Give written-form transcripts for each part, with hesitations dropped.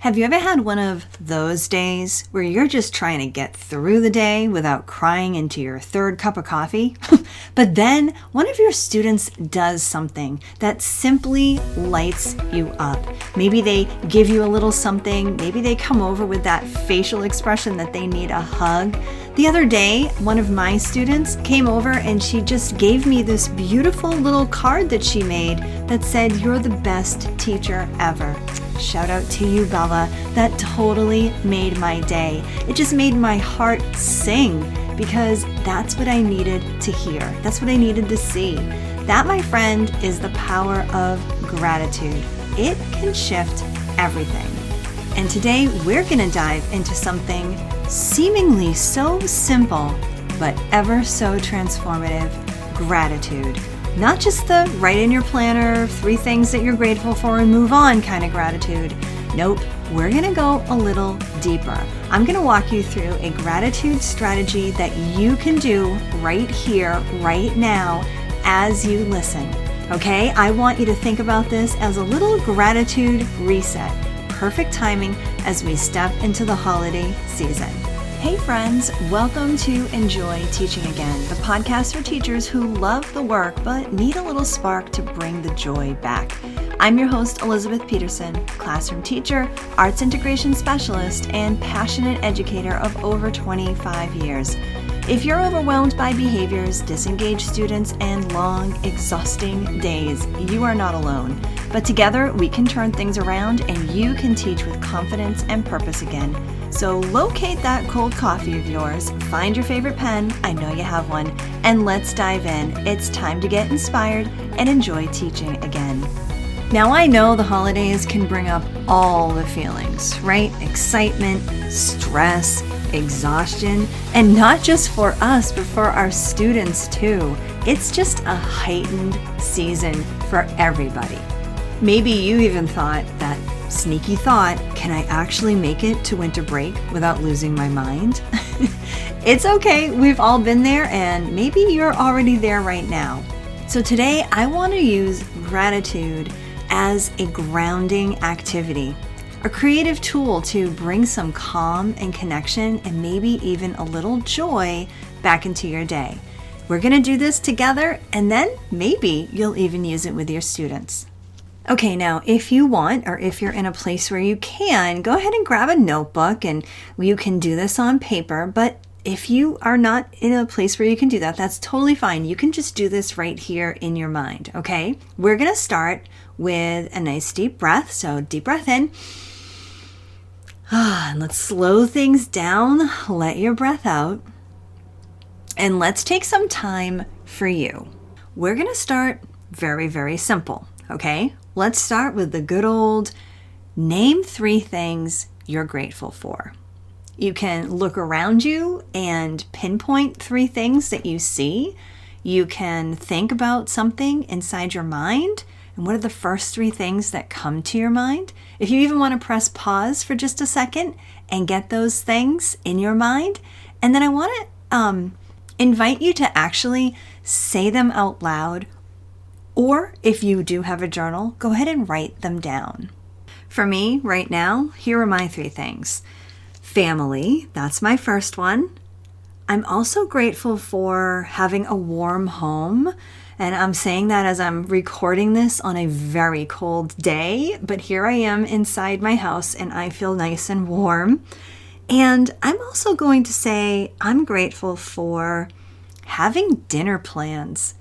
Have you ever had one of those days where you're just trying to get through the day without crying into your third cup of coffee? But then one of your students does something that simply lights you up. Maybe they give you a little something. Maybe they come over with that facial expression that they need a hug. The other day, one of my students came over and she just gave me this beautiful little card that she made that said, "You're the best teacher ever." Shout out to you, Bella. That totally made my day. It just made my heart sing because that's what I needed to hear. That's what I needed to see. That, my friend, is the power of gratitude. It can shift everything. And today we're going to dive into something seemingly so simple, but ever so transformative: gratitude. Not just the write in your planner 3 things that you're grateful for and move on kind of gratitude. Nope, we're going to go a little deeper. I'm going to walk you through a gratitude strategy that you can do right here, right now, as you listen. Okay, I want you to think about this as a little gratitude reset. Perfect timing as we step into the holiday season. Hey friends, welcome to Enjoy Teaching Again, the podcast for teachers who love the work but need a little spark to bring the joy back. I'm your host, Elizabeth Peterson, classroom teacher, arts integration specialist, and passionate educator of over 25 years. If you're overwhelmed by behaviors, disengaged students, and long, exhausting days, you are not alone. But together, we can turn things around and you can teach with confidence and purpose again. So locate that cold coffee of yours, find your favorite pen, I know you have one, and let's dive in. It's time to get inspired and enjoy teaching again. Now, I know the holidays can bring up all the feelings, right? Excitement, stress, exhaustion, and not just for us, but for our students too. It's just a heightened season for everybody. Maybe you even thought that sneaky thought, can I actually make it to winter break without losing my mind? It's okay, we've all been there, and maybe you're already there right now. So today I want to use gratitude as a grounding activity, a creative tool to bring some calm and connection and maybe even a little joy back into your day. We're going to do this together, and then maybe you'll even use it with your students. Okay, now if you want, or if you're in a place where you can, go ahead and grab a notebook, and you can do this on paper. But if you are not in a place where you can do that, that's totally fine. You can just do this right here in your mind, okay? We're going to start with a nice deep breath. So deep breath in. And let's slow things down. Let your breath out. And let's take some time for you. We're going to start very, very simple, okay? Let's start with the good old name 3 things you're grateful for. You can look around you and pinpoint 3 things that you see. You can think about something inside your mind. And what are the first 3 things that come to your mind? If you even want to press pause for just a second and get those things in your mind. And then I want to invite you to actually say them out loud. Or if you do have a journal, go ahead and write them down. For me, right now, here are my 3 things. Family, that's my first one. I'm also grateful for having a warm home. And I'm saying that as I'm recording this on a very cold day. But here I am inside my house and I feel nice and warm. And I'm also going to say I'm grateful for having dinner plans.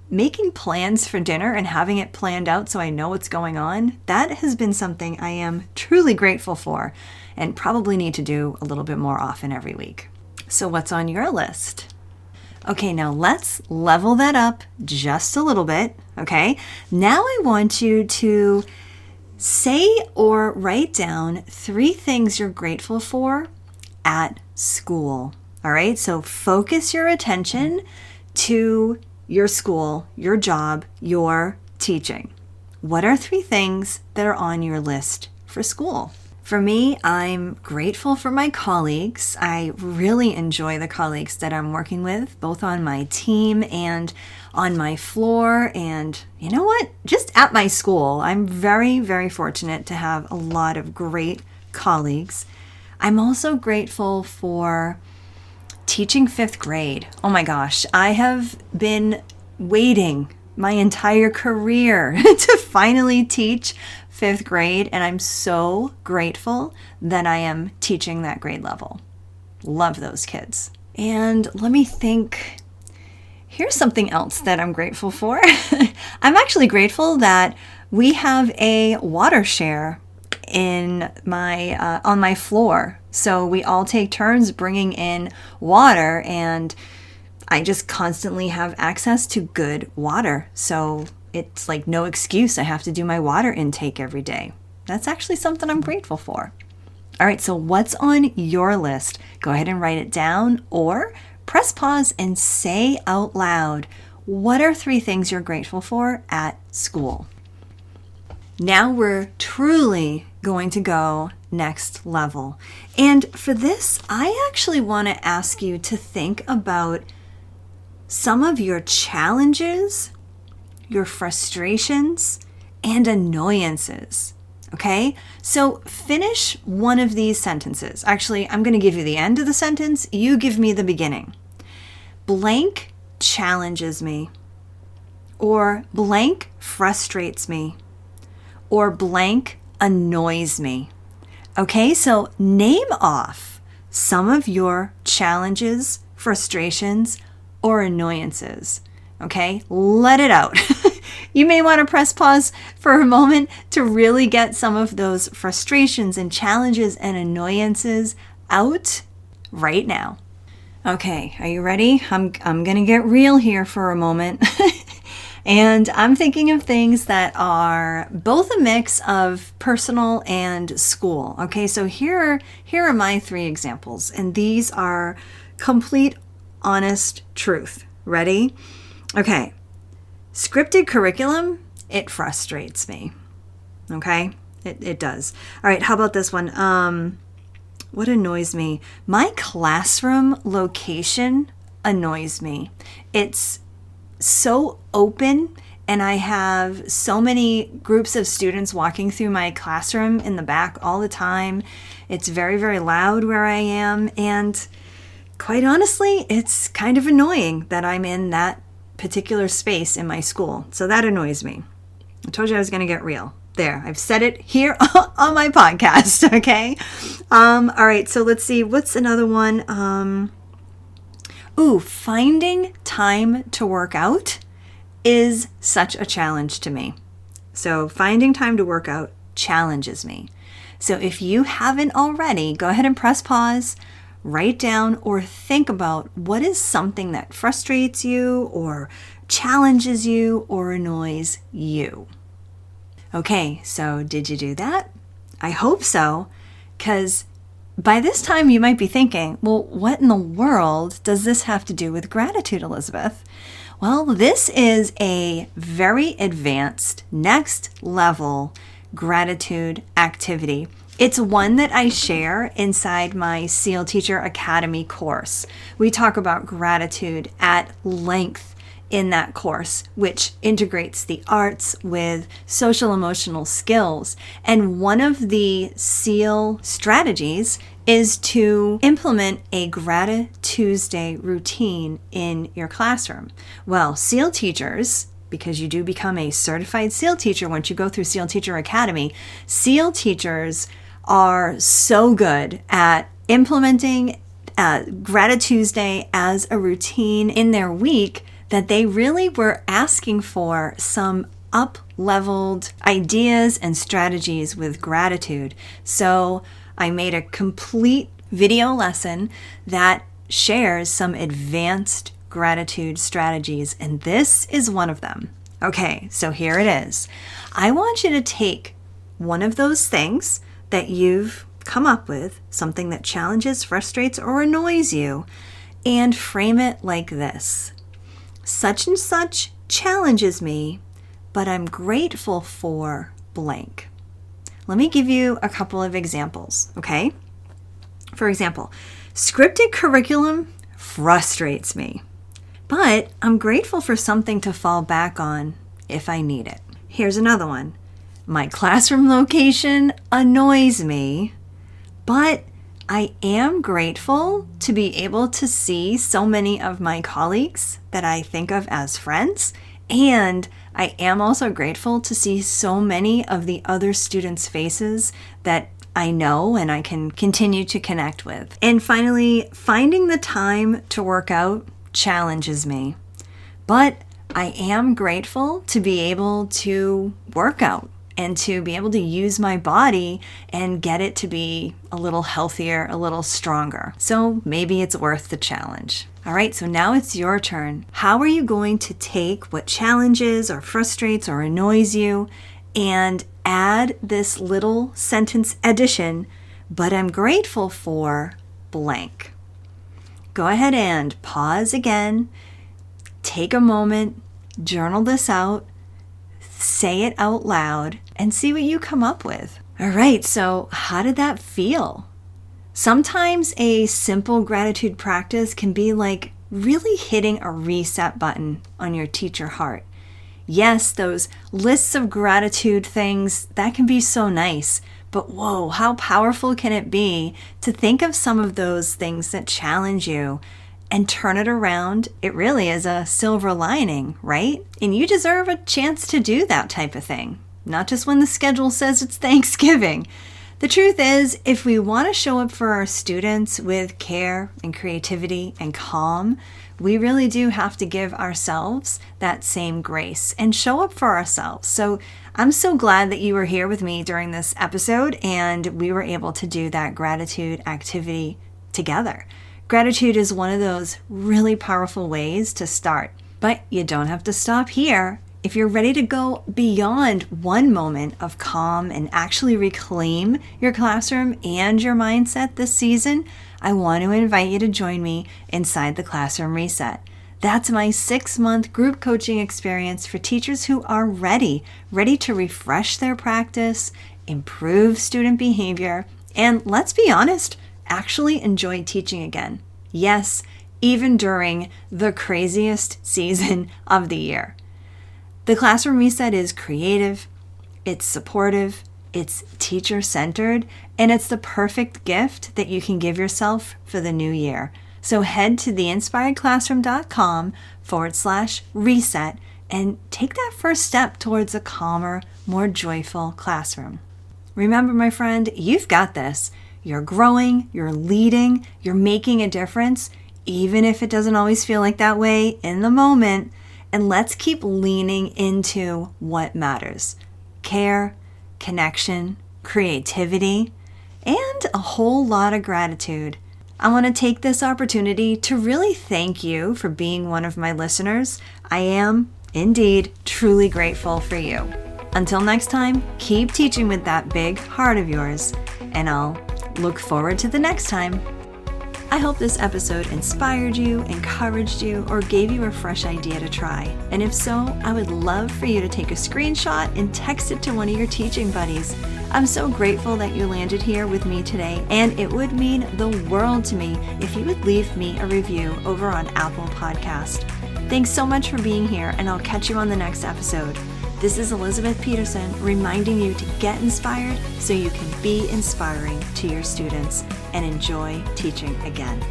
Making plans for dinner and having it planned out so I know what's going on, that has been something I am truly grateful for and probably need to do a little bit more often every week. So what's on your list? Okay, now let's level that up just a little bit, okay? Now I want you to say or write down 3 things you're grateful for at school, all right? So focus your attention to your school, your job, your teaching. What are 3 things that are on your list for school? For me, I'm grateful for my colleagues. I really enjoy the colleagues that I'm working with, both on my team and on my floor. And you know what? Just at my school, I'm very, very fortunate to have a lot of great colleagues. I'm also grateful for teaching fifth grade. Oh my gosh, I have been waiting my entire career to finally teach fifth grade, and I'm so grateful that I am teaching that grade level. Love those kids. And let me think. Here's something else that I'm grateful for. I'm actually grateful that we have a water share in my on my floor. So we all take turns bringing in water, and I just constantly have access to good water. So it's like no excuse. I have to do my water intake every day. That's actually something I'm grateful for. All right, so what's on your list? Go ahead and write it down or press pause and say out loud, what are 3 things you're grateful for at school? Now we're truly going to go next level. And for this, I actually want to ask you to think about some of your challenges, your frustrations, and annoyances. Okay? So finish one of these sentences. Actually, I'm going to give you the end of the sentence. You give me the beginning. Blank challenges me, or blank frustrates me, or blank annoys me. Okay? So name off some of your challenges, frustrations, or annoyances. Okay, let it out. You may want to press pause for a moment to really get some of those frustrations and challenges and annoyances out right now. Okay, are you ready? I'm going to get real here for a moment. And I'm thinking of things that are both a mix of personal and school. Okay, so here are my 3 examples, and these are complete honest truth. Ready? Okay. Scripted curriculum, it frustrates me. Okay? It does. All right, how about this one? What annoys me? My classroom location annoys me. It's so open, and I have so many groups of students walking through my classroom in the back all the time. It's very, very loud where I am, and quite honestly, it's kind of annoying that I'm in that particular space in my school. So that annoys me. I told you I was going to get real. There, I've said it here on my podcast, okay? All right, so let's see. What's another one? Finding time to work out is such a challenge to me. So finding time to work out challenges me. So if you haven't already, go ahead and press pause, write down or think about what is something that frustrates you or challenges you or annoys you. Okay, so did you do that? I hope so, because by this time you might be thinking, well, what in the world does this have to do with gratitude, Elizabeth? Well, this is a very advanced, next level gratitude activity. It's one that I share inside my SEAL Teacher Academy course. We talk about gratitude at length in that course, which integrates the arts with social emotional skills. And one of the SEAL strategies is to implement a Gratitude Tuesday routine in your classroom. Well, SEAL teachers, because you do become a certified SEAL teacher once you go through SEAL Teacher Academy, SEAL teachers are so good at implementing Gratitude Tuesday as a routine in their week that they really were asking for some up-leveled ideas and strategies with gratitude. So I made a complete video lesson that shares some advanced gratitude strategies, and this is one of them. Okay, so here it is. I want you to take one of those things that you've come up with, something that challenges, frustrates, or annoys you, and frame it like this. Such and such challenges me, but I'm grateful for blank. Let me give you a couple of examples, okay? For example, scripted curriculum frustrates me, but I'm grateful for something to fall back on if I need it. Here's another one. My classroom location annoys me, but I am grateful to be able to see so many of my colleagues that I think of as friends, and I am also grateful to see so many of the other students' faces that I know and I can continue to connect with. And finally, finding the time to work out challenges me, but I am grateful to be able to work out and to be able to use my body and get it to be a little healthier, a little stronger. So maybe it's worth the challenge. All right, so now it's your turn. How are you going to take what challenges or frustrates or annoys you and add this little sentence addition, but I'm grateful for blank? Go ahead and pause again, take a moment, journal this out, say it out loud, and see what you come up with. All right, so how did that feel? Sometimes a simple gratitude practice can be like really hitting a reset button on your teacher heart. Yes, those lists of gratitude things, that can be so nice, but whoa, how powerful can it be to think of some of those things that challenge you and turn it around? It really is a silver lining, right? And you deserve a chance to do that type of thing, not just when the schedule says it's Thanksgiving. The truth is, if we want to show up for our students with care and creativity and calm, we really do have to give ourselves that same grace and show up for ourselves. So I'm so glad that you were here with me during this episode and we were able to do that gratitude activity together. Gratitude is one of those really powerful ways to start, but you don't have to stop here. If you're ready to go beyond one moment of calm and actually reclaim your classroom and your mindset this season, I want to invite you to join me inside the Classroom Reset. That's my 6-month group coaching experience for teachers who are ready to refresh their practice, improve student behavior, and let's be honest, actually enjoy teaching again. Yes, even during the craziest season of the year. The Classroom Reset is creative, it's supportive, it's teacher-centered, and it's the perfect gift that you can give yourself for the new year. So head to theinspiredclassroom.com/reset and take that first step towards a calmer, more joyful classroom. Remember, my friend, you've got this. You're growing, you're leading, you're making a difference, even if it doesn't always feel like that way in the moment. And let's keep leaning into what matters: care, connection, creativity, and a whole lot of gratitude. I want to take this opportunity to really thank you for being one of my listeners. I am, indeed, truly grateful for you. Until next time, keep teaching with that big heart of yours, and I'll look forward to the next time. I hope this episode inspired you, encouraged you, or gave you a fresh idea to try. And if so, I would love for you to take a screenshot and text it to one of your teaching buddies. I'm so grateful that you landed here with me today, and it would mean the world to me if you would leave me a review over on Apple Podcast. Thanks so much for being here, and I'll catch you on the next episode. This is Elizabeth Peterson reminding you to get inspired so you can be inspiring to your students and enjoy teaching again.